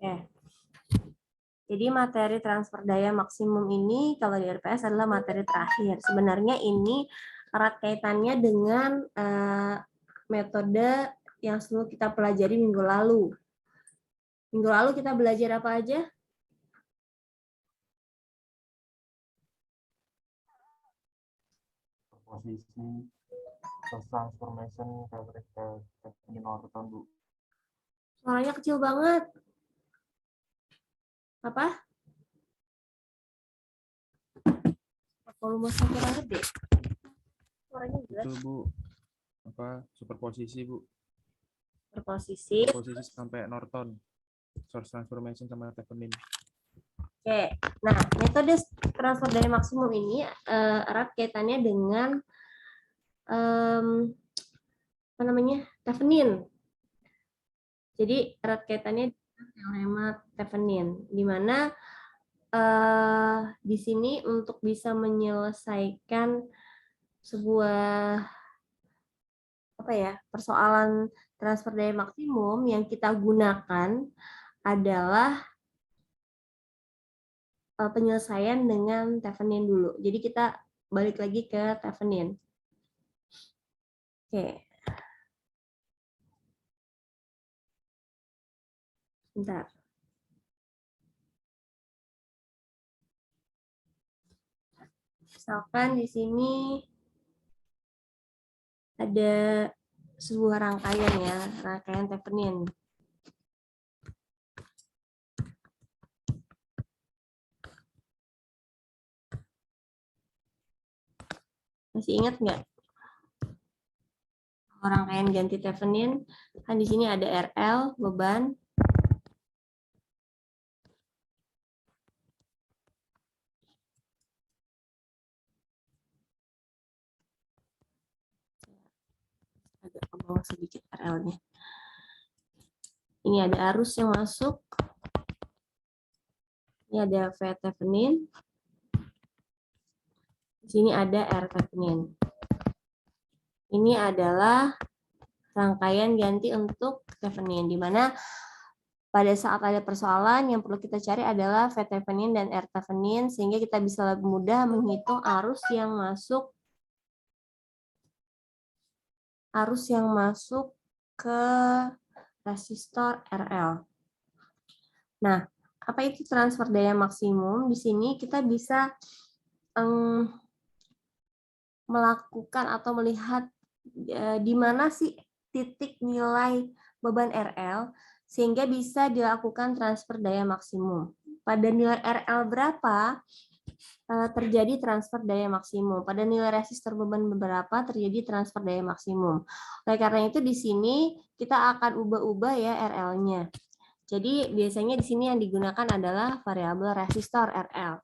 Oke. Jadi materi transfer daya maksimum ini kalau di RPS adalah materi terakhir. Sebenarnya ini erat kaitannya dengan metode yang selalu kita pelajari minggu lalu. Minggu lalu kita belajar apa aja? Posisi, source transformation, ke Norton, Bu. Suaranya kecil banget. Apa? Volume saya kurang gede. Suaranya jelas. Itu, Bu, apa superposisi, Bu. Berposisi. Superposisi sampai Norton. Source transformation sama Thevenin. Oke. Nah, metode transfer daya maksimum ini erat kaitannya dengan apa namanya? Thevenin. Jadi erat kaitannya dengan teorema Thevenin, di mana di sini untuk bisa menyelesaikan sebuah persoalan transfer daya maksimum yang kita gunakan adalah penyelesaian dengan Thevenin dulu. Jadi kita balik lagi ke Thevenin. Oke. Bentar. Misalkan di sini ada sebuah rangkaian ya, rangkaian Thevenin. Masih ingat nggak? Rangkaian ganti Thevenin, kan di sini ada RL, beban. Agak ke bawah sedikit RL-nya. Ini ada arus yang masuk. Ini ada V Thevenin. Di sini ada R Thevenin. Ini adalah rangkaian ganti untuk Thevenin, di mana pada saat ada persoalan yang perlu kita cari adalah V Thevenin dan R Thevenin, sehingga kita bisa lebih mudah menghitung arus yang masuk ke resistor RL. Nah, apa itu transfer daya maksimum? Di sini kita bisa melakukan atau melihat di mana sih titik nilai beban RL sehingga bisa dilakukan transfer daya maksimum. Pada nilai RL berapa terjadi transfer daya maksimum. Pada nilai resistor beban berapa terjadi transfer daya maksimum. Oleh karena itu di sini kita akan ubah-ubah ya RL-nya. Jadi biasanya di sini yang digunakan adalah variabel resistor RL.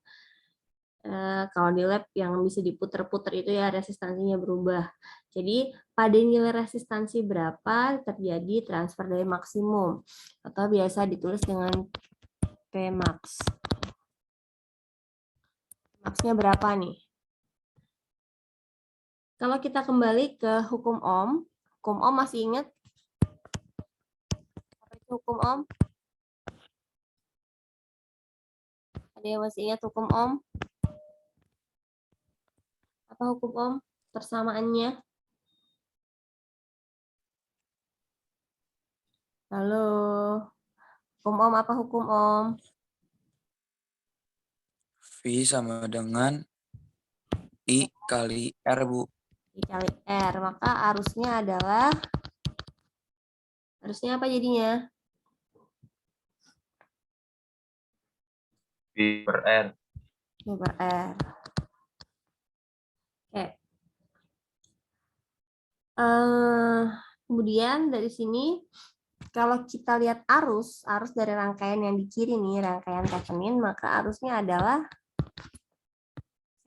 Kalau di lab yang bisa diputer-puter itu ya resistansinya berubah. Jadi pada nilai resistansi berapa terjadi transfer daya maksimum atau biasa ditulis dengan Pmax. Max-nya berapa nih? Kalau kita kembali ke hukum Ohm masih ingat? Apa itu hukum Ohm? Ada yang masih ingat hukum Ohm? Apa hukum Ohm? Persamaannya? Halo? Hukum Ohm apa hukum Ohm? V sama dengan I kali R, Bu. I kali R. Maka arusnya adalah, arusnya apa jadinya? V per R. V per R. Oke. Kemudian dari sini, kalau kita lihat arus dari rangkaian yang di kiri nih, rangkaian Thevenin, maka arusnya adalah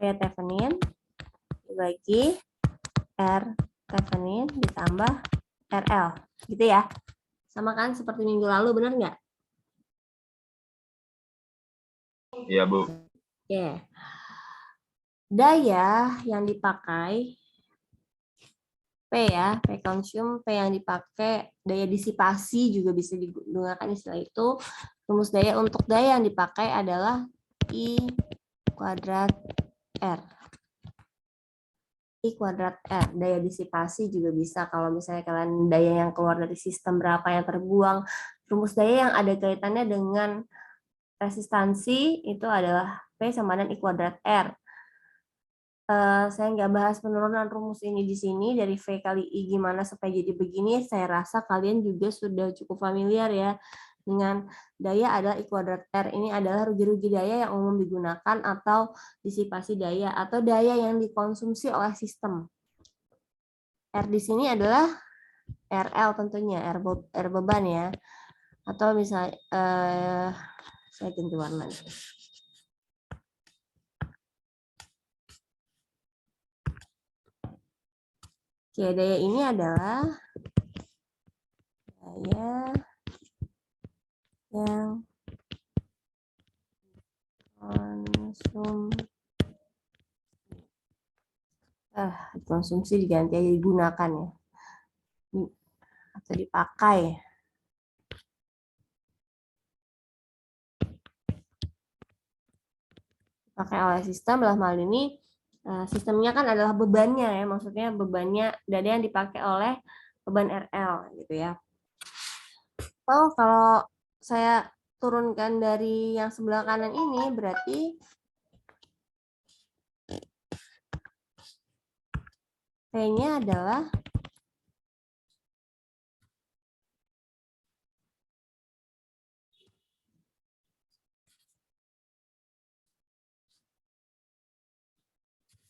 V Thevenin dibagi R Thevenin ditambah RL, gitu ya. Sama kan seperti minggu lalu, benar nggak? Iya, Bu. Oke. Daya yang dipakai P ya, P consume, P yang dipakai, daya disipasi juga bisa digunakan istilah itu. rumus daya untuk daya yang dipakai adalah I kuadrat R. I kuadrat R. Daya disipasi juga bisa kalau misalnya kalian daya yang keluar dari sistem berapa yang terbuang. Rumus daya yang ada kaitannya dengan resistansi itu adalah P sama dengan I kuadrat R. Saya nggak bahas penurunan rumus ini di sini dari V kali I gimana supaya jadi begini. Saya rasa kalian juga sudah cukup familiar ya dengan daya adalah I kuadrat R. Ini adalah rugi-rugi daya yang umum digunakan atau disipasi daya atau daya yang dikonsumsi oleh sistem. R di sini adalah RL tentunya, R beban ya. Atau misalnya saya ganti warna. Oke, daya ini adalah daya yang konsumsi diganti aja digunakan ya. Atau dipakai. Dipakai oleh sistem dalam hal ini sistemnya kan adalah bebannya ya, maksudnya bebannya daya yang dipakai oleh beban RL gitu ya. Oh, kalau saya turunkan dari yang sebelah kanan ini berarti P-nya adalah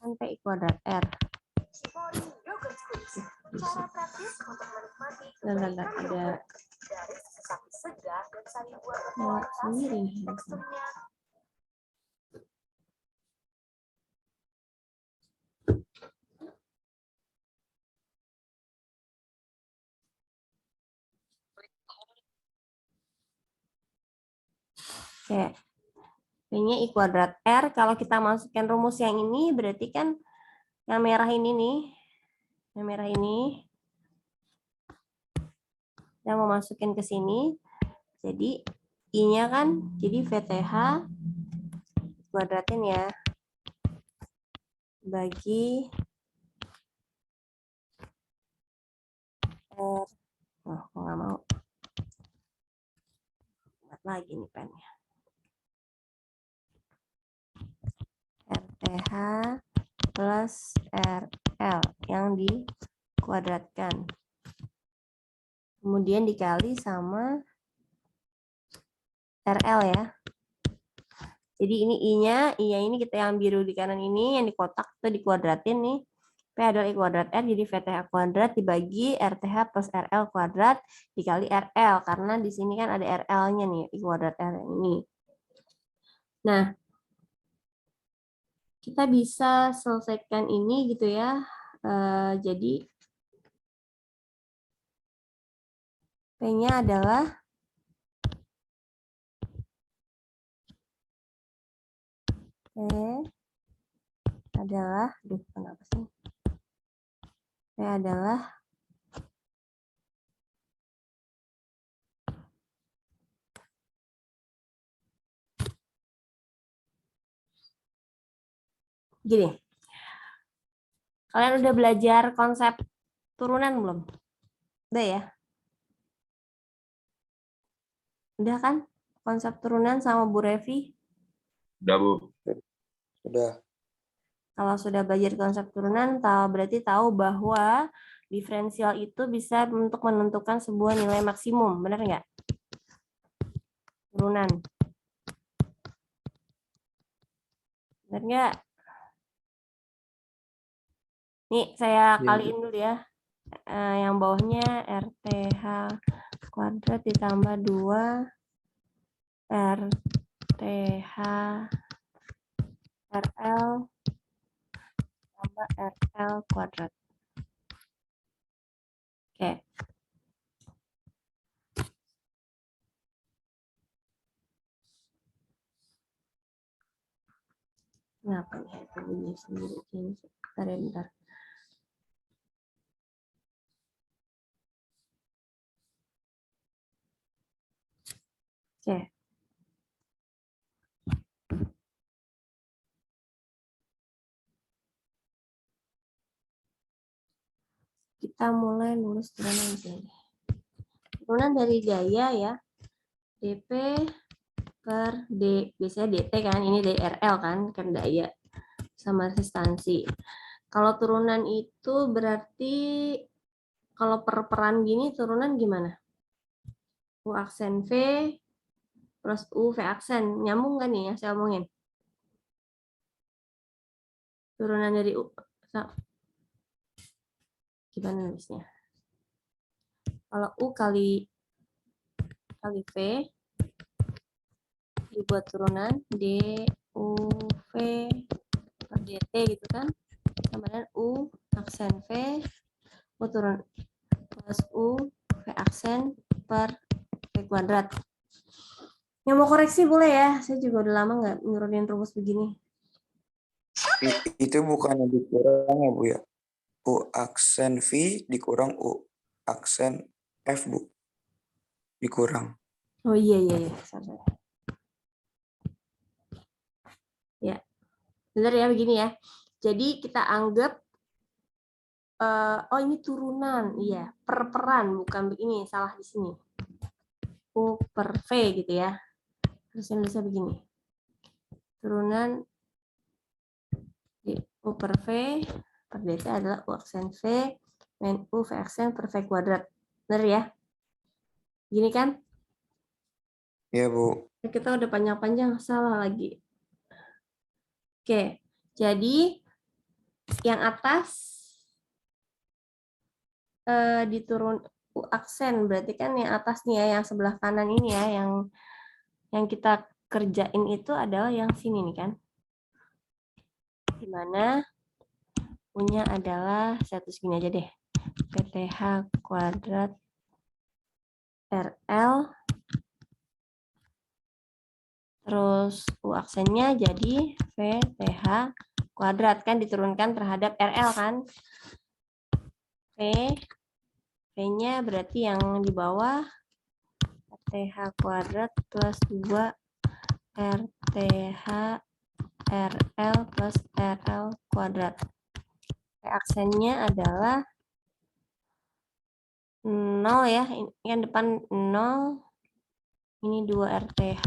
P I kuadrat R. Cara praktis untuk menikmati Ada dari sapi segar dan sari buah sendiri nih. teksturnya. Oke. P-nya I kuadrat R. Kalau kita masukkan rumus yang ini, berarti kan yang merah ini nih. Yang merah ini. Kita mau masukin ke sini. Jadi, I-nya kan, jadi VTH kuadratin ya. Bagi R. Oh, aku nggak mau. Buat lagi nih pennya. RTH plus RL yang dikuadratkan. Kemudian dikali sama RL ya. Jadi ini I-nya ini kita yang biru di kanan ini, yang di kotak itu dikuadratin nih. P adalah I kuadrat R, jadi VTH kuadrat dibagi RTH plus RL kuadrat dikali RL. Karena di sini kan ada RL-nya nih, I kuadrat R ini. Nah, kita bisa selesaikan ini gitu ya. Jadi P-nya adalah kenapa sih? P adalah gini. Kalian udah belajar konsep turunan belum? Udah ya? Udah kan? Konsep turunan sama Bu Revi? Udah, Bu. Sudah. Kalau sudah belajar konsep turunan, berarti tahu bahwa diferensial itu bisa untuk menentukan sebuah nilai maksimum. Benar nggak? Turunan. Benar nggak? Nih, saya kaliin dulu ya. Yang bawahnya RTH kuadrat ditambah 2 RTH RL tambah RL kuadrat. Oke. Kenapa nih itu bunyi sendiri? Bentar. Oke. Kita mulai nulis turunan di sini. Turunan dari daya ya. dP per D, biasanya DT kan, ini dari RL kan daya sama resistansi. Kalau turunan itu berarti kalau per-peran gini turunan gimana? U aksen V plus U V aksen, nyambung kan nih ya saya omongin? Turunan dari U, gimana nulisnya? Kalau U kali V dibuat turunan DUV per DT gitu kan, sama dengan U aksen V turun plus U V aksen per V kuadrat. Yang mau koreksi boleh ya, saya juga udah lama nggak nurunin rumus begini. Itu bukannya dikurang ya Bu ya? U aksen V dikurang U aksen F Bu. Dikurang. Oh iya. Sorry. Ya, benar ya begini ya. Jadi kita anggap oh ini turunan, iya, per-peran bukan begini, salah di sini. U per V gitu ya. Harusnya bisa begini. Turunan U per V per DT adalah U aksen V min U V aksen per V kuadrat. Benar ya? Gini kan? Ya Bu. Kita udah panjang-panjang, salah lagi. Oke, jadi yang atas diturun U aksen, berarti kan yang atas nih ya, yang sebelah kanan ini ya, yang kita kerjain itu adalah yang sini nih kan. Dimana punya adalah satu segini aja deh. PTH kuadrat RL terus U aksennya jadi VTH kuadrat kan diturunkan terhadap RL kan. V-nya berarti yang di bawah RTH kuadrat plus 2 RTH RL plus RL kuadrat. Aksennya adalah 0 ya, ini kan depan 0, ini 2 RTH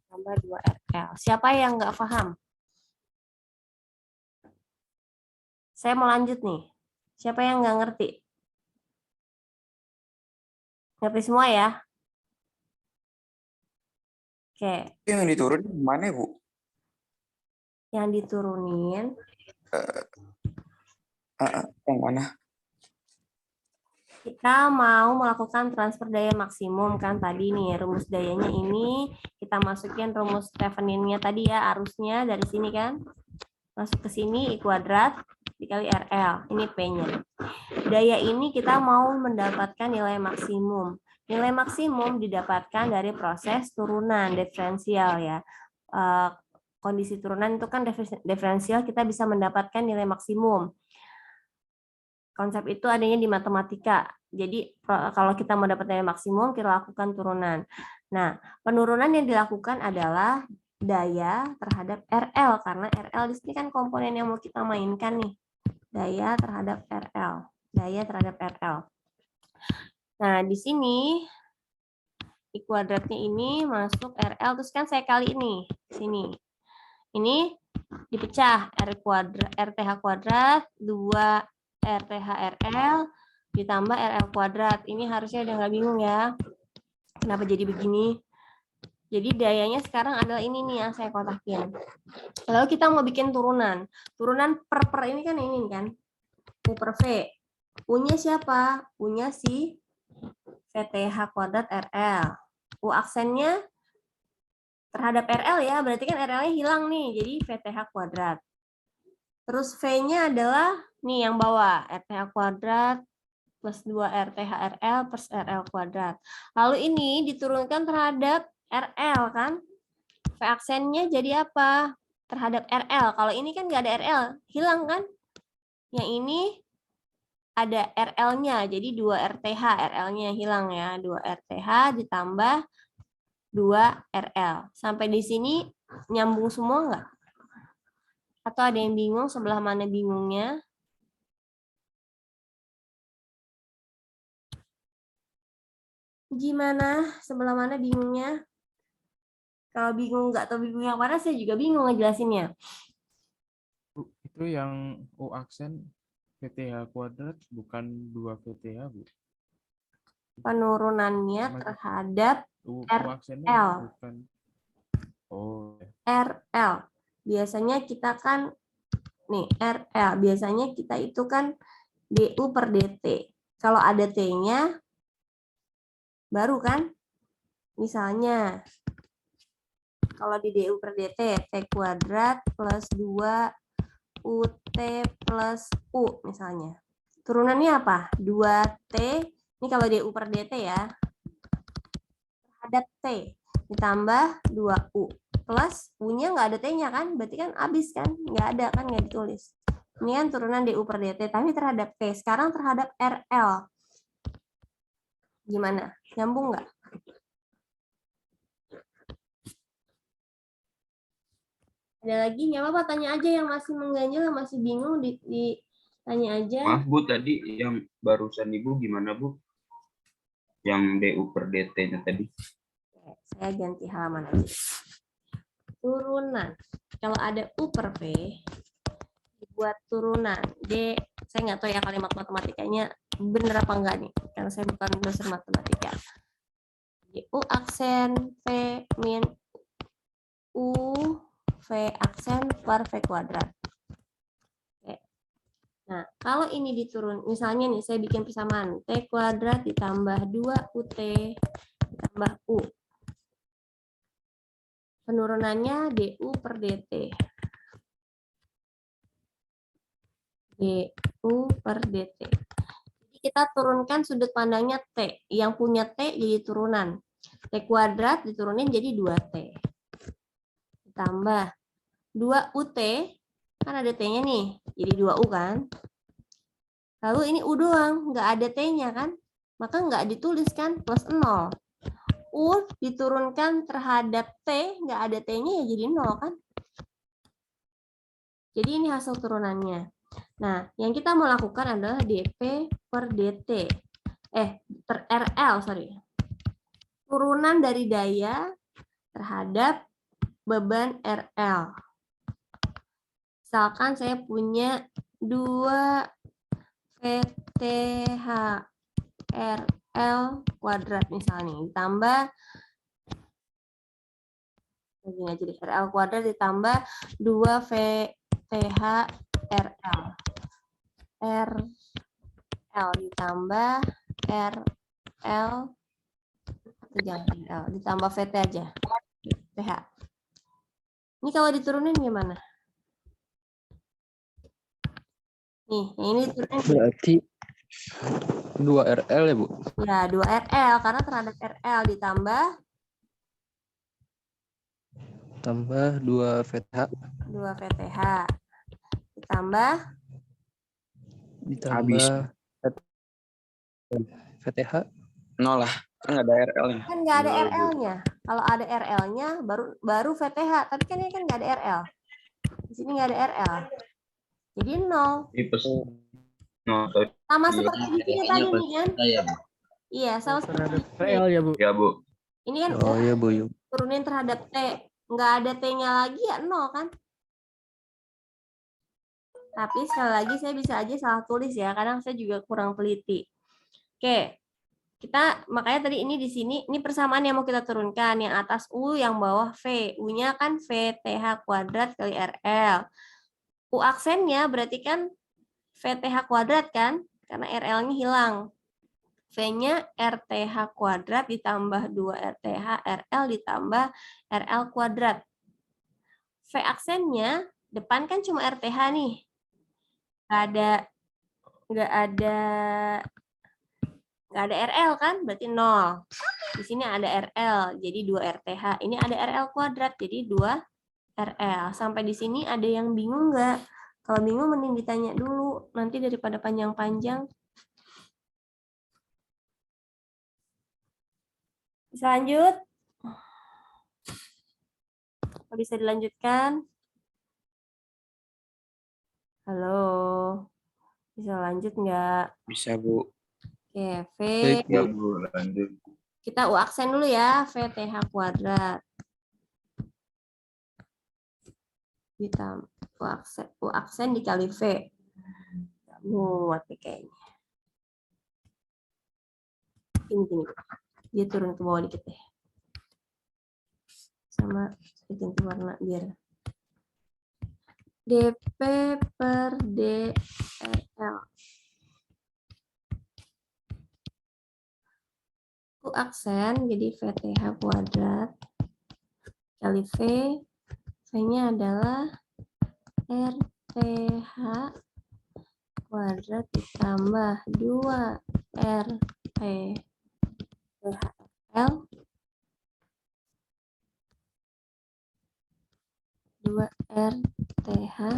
tambah 2 RL. Siapa yang nggak paham? Saya mau lanjut nih. Siapa yang nggak ngerti? Ngerti semua ya? Oke. Yang diturunin mana Bu? Yang diturunin. Yang mana? Kita mau melakukan transfer daya maksimum kan tadi nih, rumus dayanya ini kita masukin rumus Theveninnya tadi ya, arusnya dari sini kan. Masuk ke sini I kuadrat dikali RL, ini P-nya. Daya ini kita mau mendapatkan nilai maksimum. Nilai maksimum didapatkan dari proses turunan diferensial ya. Kondisi turunan itu kan diferensial, kita bisa mendapatkan nilai maksimum. Konsep itu adanya di matematika. Jadi kalau kita mau dapat nilai maksimum, kita lakukan turunan. Nah, penurunan yang dilakukan adalah daya terhadap RL, karena RL di sini kan komponen yang mau kita mainkan nih. Daya terhadap RL. Daya terhadap RL. Nah, di sini I kuadratnya ini masuk RL, terus kan saya kali ini. Sini. Ini dipecah R kuadrat, RTH kuadrat, 2 RTH RL, ditambah RL kuadrat. Ini harusnya udah nggak bingung ya. Kenapa jadi begini? Jadi dayanya sekarang adalah ini nih yang saya kotakin. Lalu kita mau bikin turunan. Turunan per ini kan ini kan. U per V. U-nya siapa? U-nya si VTH kuadrat RL. U aksennya terhadap RL ya, berarti kan RL-nya hilang nih, jadi VTH kuadrat. Terus V-nya adalah nih yang bawah, RTH kuadrat plus 2 RTH RL plus RL kuadrat. Lalu ini diturunkan terhadap RL kan? V aksennya jadi apa? Terhadap RL. Kalau ini kan nggak ada RL, hilang kan? Yang ini ada RL-nya, jadi 2 RTH, RL-nya hilang ya, 2 RTH ditambah 2 RL. Sampai di sini nyambung semua nggak? Atau ada yang bingung sebelah mana bingungnya? Gimana? Sebelah mana bingungnya? Kalau bingung nggak tahu bingung yang mana, saya juga bingung ngejelasinnya. Bu, itu yang U aksen VTH kuadrat bukan 2 VTH, Bu. Penurunannya Mas- terhadap U RL. aksennya bukan. Oh, ya. RL. Biasanya kita kan, nih RL, biasanya kita itu kan DU per DT. Kalau ada T-nya, baru kan? Misalnya, kalau di DU per DT, T kuadrat plus 2 UT plus U misalnya. Turunannya apa? 2T, ini kalau DU per DT ya, terhadap T, ditambah 2U. Plus U-nya nggak ada T-nya kan? Berarti kan habis kan? Nggak ada kan? Nggak ditulis. Ini kan turunan DU per DT, tapi terhadap T. Sekarang terhadap RL. Gimana? Nyambung nggak? Ada lagi? Nggak apa-apa, tanya aja yang masih mengganjal, yang masih bingung, ditanya aja. Maaf Bu, tadi yang barusan Ibu gimana Bu? Yang DU per DT-nya tadi. Saya ganti halaman aja. Turunan. Kalau ada U per P, dibuat turunan. D, saya nggak tahu ya kalimat matematikanya bener apa enggak nih, karena saya bukan dosen matematika. U aksen P min U V aksen per V kuadrat. Oke. Nah, kalau ini diturun, misalnya nih saya bikin persamaan T kuadrat ditambah 2 UT ditambah U. Penurunannya DU per DT. DU per DT. Jadi kita turunkan sudut pandangnya T. Yang punya T jadi turunan. T kuadrat diturunin jadi 2T. Ditambah 2UT, kan ada T-nya nih, jadi 2U kan. Lalu ini U doang, nggak ada T-nya kan. Maka nggak ditulis kan, plus 0. U diturunkan terhadap T, nggak ada T-nya ya jadi 0 kan. Jadi ini hasil turunannya. Nah, yang kita mau lakukan adalah DP per DT. Per RL, sorry. Turunan dari daya terhadap beban RL. Misalkan saya punya 2 VTH RL kuadrat misalnya, ditambah begini aja deh, RL kuadrat ditambah 2 VTH RL. RL ditambah RL, jangan RL, ditambah VT aja. TH. Ini kalau diturunin gimana? Nih, ini diturunin. Berarti 2 RL ya, Bu? Ya, 2 RL, karena terhadap RL ditambah 2 VTH 2 VTH. Ditambah ditambah VTH. Nol lah, kan nggak ada RL-nya. kan nggak ada RL-nya. Kalau ada RL-nya baru VTH, tapi kan ini kan nggak ada RL. Di sini nggak ada RL. Jadi 0. Ini no, Sama seperti di sini tadi nih kan? Iya, sama seperti di sini. RL ya, Bu. ya Bu. Ini kan Oh iya, Bu. Yuk. turunin terhadap T. Nggak ada T-nya lagi ya 0 kan? Tapi sekali lagi saya bisa aja salah tulis ya. Kadang saya juga kurang teliti. Oke. Kita makanya tadi ini di sini ini persamaan yang mau kita turunkan, yang atas U, yang bawah V. U-nya kan VTH kuadrat kali RL. U aksennya berarti kan VTH kuadrat kan, karena RL-nya hilang. V-nya RTH kuadrat ditambah 2 RTH RL ditambah RL kuadrat. V aksennya depan kan cuma RTH nih. Nggak ada RL kan, berarti 0. Di sini ada RL, jadi 2 RTH. Ini ada RL kuadrat, jadi 2 RL. Sampai di sini ada yang bingung nggak? Kalau bingung mending ditanya dulu, nanti daripada panjang-panjang. Bisa lanjut? Bisa dilanjutkan? Halo? Bisa lanjut nggak? Bisa Bu. Oke, V. Baik, Ya Bu, lanjut. Kita U aksen dulu ya, VTH kuadrat. Ditambah U aksen dikali V. Muat nih kayaknya. Gini. Dia turun ke bawah dikit deh. Sama ganti warna biar DP per DRL. U aksen jadi VTH kuadrat kali V. V-nya adalah RTH kuadrat ditambah 2RTHL 2RTHRL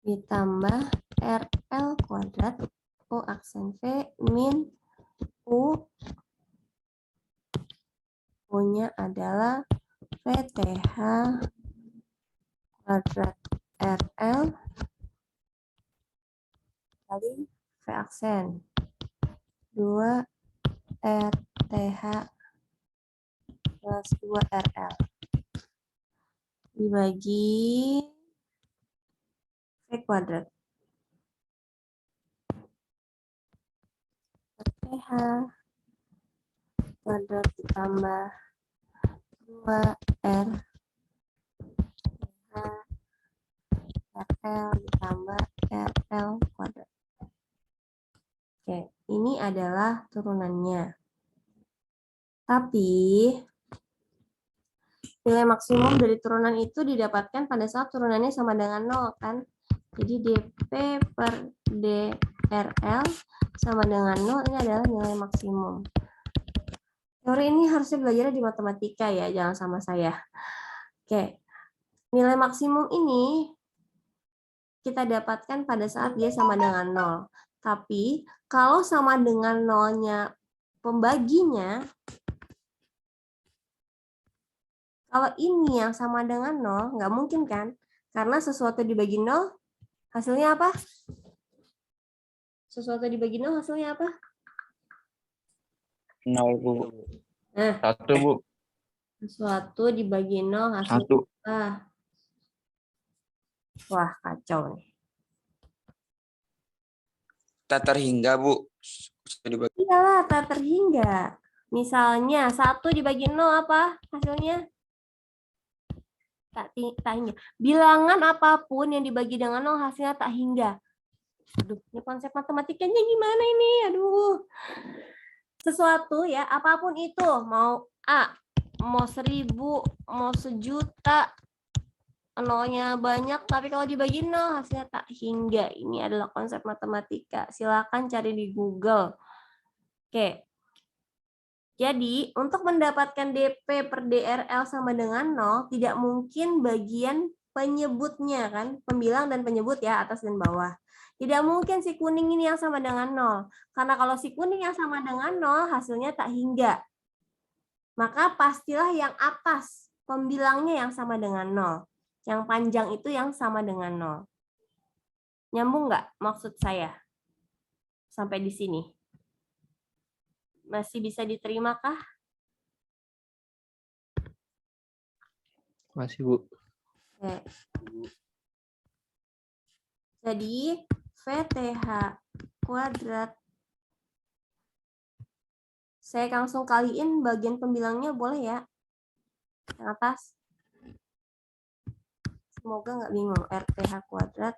ditambah RL kuadrat U aksen V min U. U-nya adalah VTH kuadrat RL kali V aksen 2 RTH plus 2 RL dibagi V kuadrat. RTH kuadrat ditambah 2 RL ditambah RL kuadrat. Oke, ini adalah turunannya. Tapi nilai maksimum dari turunan itu didapatkan pada saat turunannya sama dengan 0 kan. Jadi DP per DRL sama dengan 0, ini adalah nilai maksimum. Teori ini harusnya belajarnya di matematika ya, jangan sama saya. Oke, nilai maksimum ini kita dapatkan pada saat dia sama dengan 0. Tapi kalau sama dengan 0-nya pembaginya, kalau ini yang sama dengan 0, nggak mungkin kan? Karena sesuatu dibagi 0, hasilnya apa? Sesuatu dibagi 0, hasilnya apa? 0, Bu. Nah, 1, Bu. sesuatu dibagi 0, hasilnya 1. apa? Wah, kacau nih. Tak terhingga, Bu. Iyalah, tak terhingga. Misalnya, 1 dibagi 0 apa hasilnya? Tak hingga. Bilangan apapun yang dibagi dengan 0 hasilnya tak hingga. Aduh, ini konsep matematikanya gimana ini? Aduh. Sesuatu ya, apapun itu, mau A, mau 1000, mau 1.000.000, nolnya banyak, tapi kalau dibagi 0 hasilnya tak hingga. Ini adalah konsep matematika. Silakan cari di Google. Oke. Jadi, untuk mendapatkan DP per DRL sama dengan 0, tidak mungkin bagian penyebutnya kan, pembilang dan penyebut ya, atas dan bawah. Tidak mungkin si kuning ini yang sama dengan 0. Karena kalau si kuning yang sama dengan 0, hasilnya tak hingga. Maka pastilah yang atas, pembilangnya yang sama dengan 0. Yang panjang itu yang sama dengan 0. Nyambung nggak maksud saya? Sampai di sini. Masih bisa diterima kah? Masih, Bu. Oke. Jadi VTH kuadrat. Saya langsung kaliin bagian pembilangnya boleh ya? Yang atas. Semoga nggak bingung. RTH kuadrat.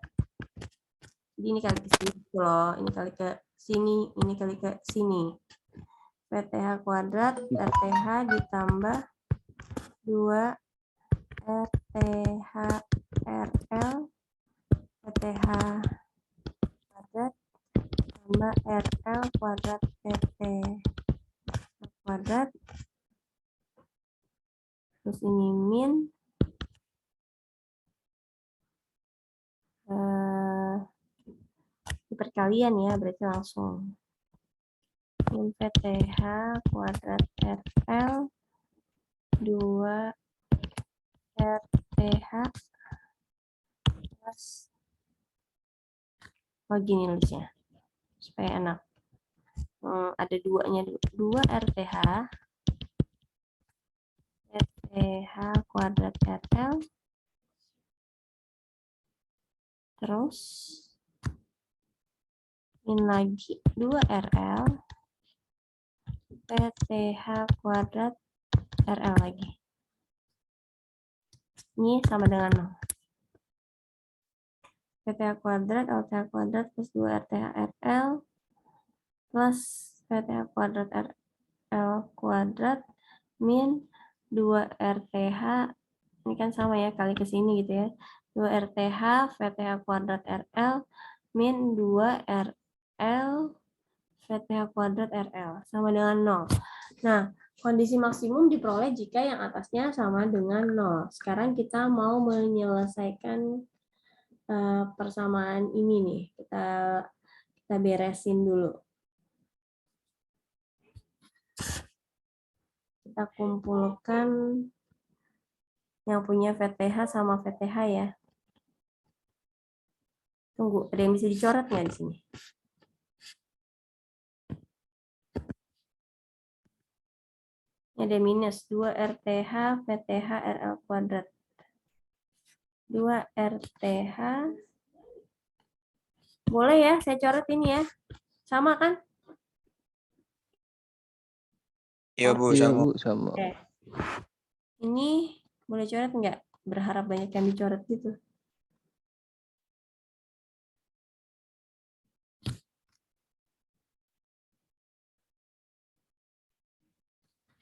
Jadi ini kali ke sini loh. Ini kali ke sini. Ini kali ke sini. VTH kuadrat. RTH ditambah 2 RTH RL. VTH kuadrat tambah RL kuadrat PT kuadrat, terus ini min di perkalian ya, berarti langsung min VTH kuadrat RL 2 RTH plus gini nulisnya supaya enak. ada duanya dulu. 2 RTH kuadrat RL, terus ini lagi 2 RL PTH kuadrat RL lagi. Ini sama dengan 0. PTH kuadrat LTH kuadrat plus 2 RTH RL plus PTH kuadrat RL kuadrat min 2 RTH, ini kan sama ya, kali ke sini gitu ya. 2 RTH PTH kuadrat RL min 2 RL PTH kuadrat RL sama dengan 0. Nah, kondisi maksimum diperoleh jika yang atasnya sama dengan 0. Sekarang kita mau menyelesaikan persamaan ini nih. Kita beresin dulu. Kita kumpulkan yang punya VTH sama VTH ya. Tunggu, ada yang bisa dicoret nggak di sini? Ada minus 2 RTH VTH RL kuadrat. 2 RTH. Boleh ya, saya coret ini ya. Sama kan? Iya Bu, Iya sama. Bu, sama. Oke. Ini boleh coret nggak? Berharap banyak yang dicoret gitu.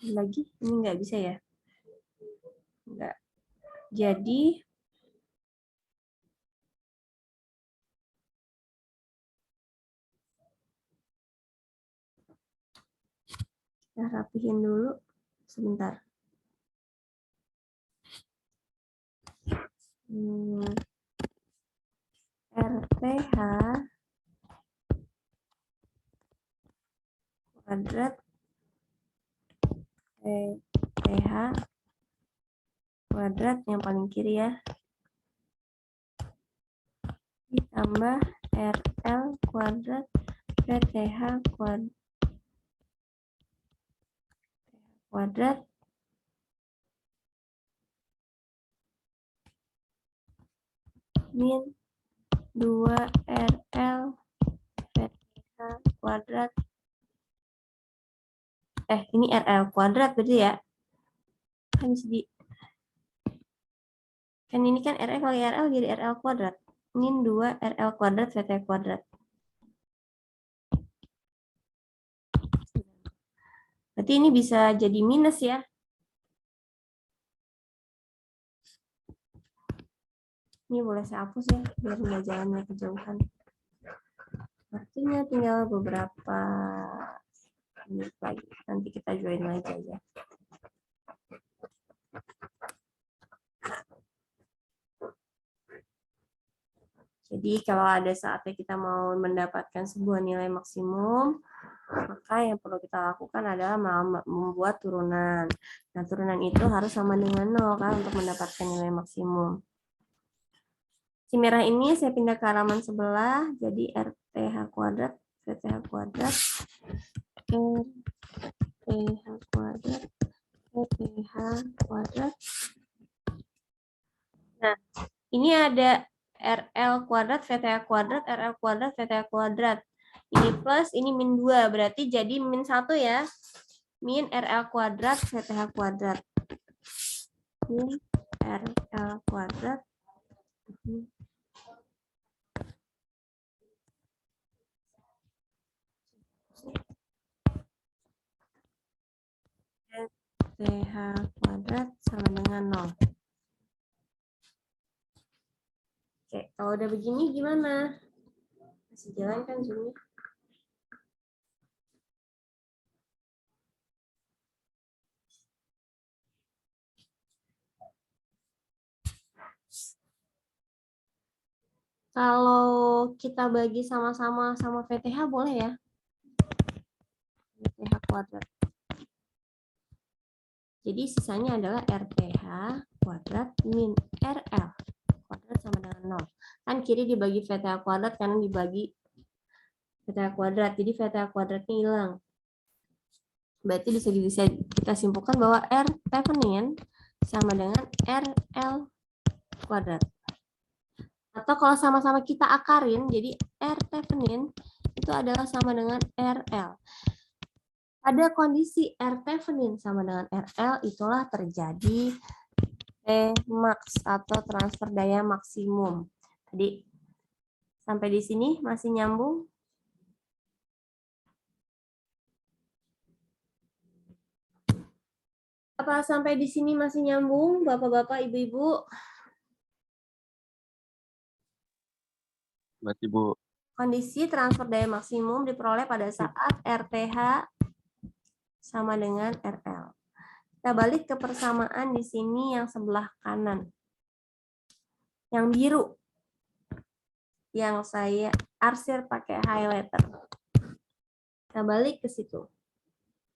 Lagi, ini nggak bisa ya? Nggak. Jadi, kita rapihin dulu sebentar. RTH kuadrat PTH kuadrat yang paling kiri ya, ditambah RL kuadrat PTH kuadrat min 2 RL PTH kuadrat. Ini RL kuadrat berarti ya. Kan ini kan RL kali RL jadi RL kuadrat. Min 2 RL kuadrat PTH kuadrat. Berarti ini bisa jadi minus ya. Ini boleh saya hapus ya, biar nggak jalannya kejauhan. Artinya tinggal beberapa menit lagi. Nanti kita join lagi aja. Jadi kalau ada saatnya kita mau mendapatkan sebuah nilai maksimum, maka yang perlu kita lakukan adalah membuat turunan. Nah, turunan itu harus sama dengan 0 kan untuk mendapatkan nilai maksimum. Si merah ini saya pindah ke halaman sebelah, jadi RTH kuadrat, VTH kuadrat, RTH kuadrat, VTH kuadrat. Nah, ini ada RL kuadrat, VTH kuadrat, RL kuadrat, VTH kuadrat. Ini plus, ini min 2, berarti jadi min 1 ya. Min RL kuadrat, VTH kuadrat. Min RL kuadrat. VTH kuadrat sama dengan 0. Oke, kalau udah begini gimana? Masih jalan kan Zoom-nya? Kalau kita bagi sama-sama sama VTH boleh ya? VTH kuadrat. Jadi sisanya adalah RTH kuadrat min RL kuadrat sama dengan 0. Kan kiri dibagi VTH kuadrat, kanan dibagi VTH kuadrat. Jadi VTH kuadratnya hilang. Berarti bisa kita simpulkan bahwa R Thevenin sama dengan RL kuadrat. Atau kalau sama-sama kita akarin, jadi R Thevenin itu adalah sama dengan RL. Pada kondisi R Thevenin sama dengan RL, itulah terjadi Tmax atau transfer daya maksimum. Jadi sampai di sini masih nyambung? Apa sampai di sini masih nyambung, Bapak-bapak, Ibu-ibu? Berarti Bu. Kondisi transfer daya maksimum diperoleh pada saat RTH sama dengan RL. Kita balik ke persamaan di sini yang sebelah kanan. Yang biru. Yang saya arsir pakai highlighter. Kita balik ke situ.